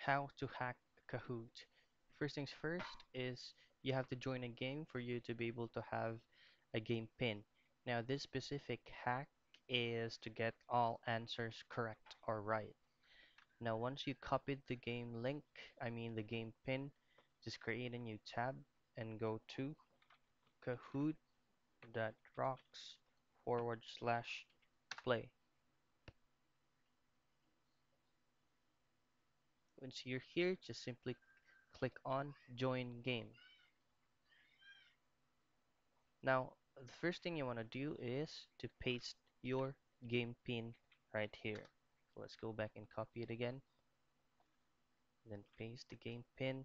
How to hack Kahoot. First things first is you have to join a game for you to be able to have a game pin. Now, this specific hack is to get all answers correct or right. Now, once you copied the game link, I mean the game pin, just create a new tab and go to kahoot.rocks/play. Once you're here, just simply click on join game. Now, the first thing you want to do is to paste your game pin right here. So let's go back and copy it again, then paste the game pin.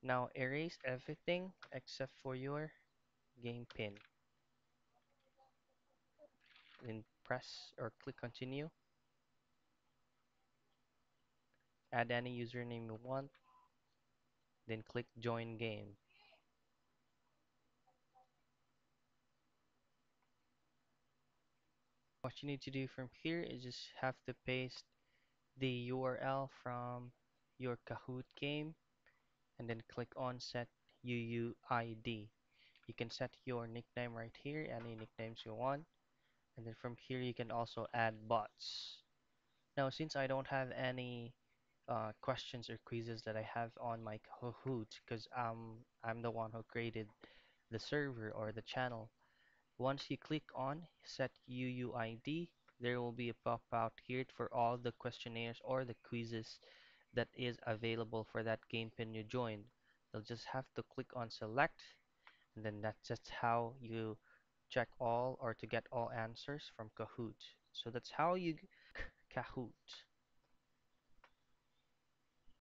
Now erase everything except for your game pin. Then press or click continue. Add any username you want, then click join game. What you need to do from here is just have to paste the URL from your Kahoot game and then click on set UUID. You can set your nickname right here, any nicknames you want, and then from here you can also add bots. Now, since I don't have any questions or quizzes that I have on my Kahoot, because I'm the one who created the server or the channel. Once you click on set UUID, there will be a pop out here for all the questionnaires or the quizzes that is available for that game pin you joined. You'll just have to click on select, and then that's just how you check all or to get all answers from Kahoot. So that's how you Kahoot.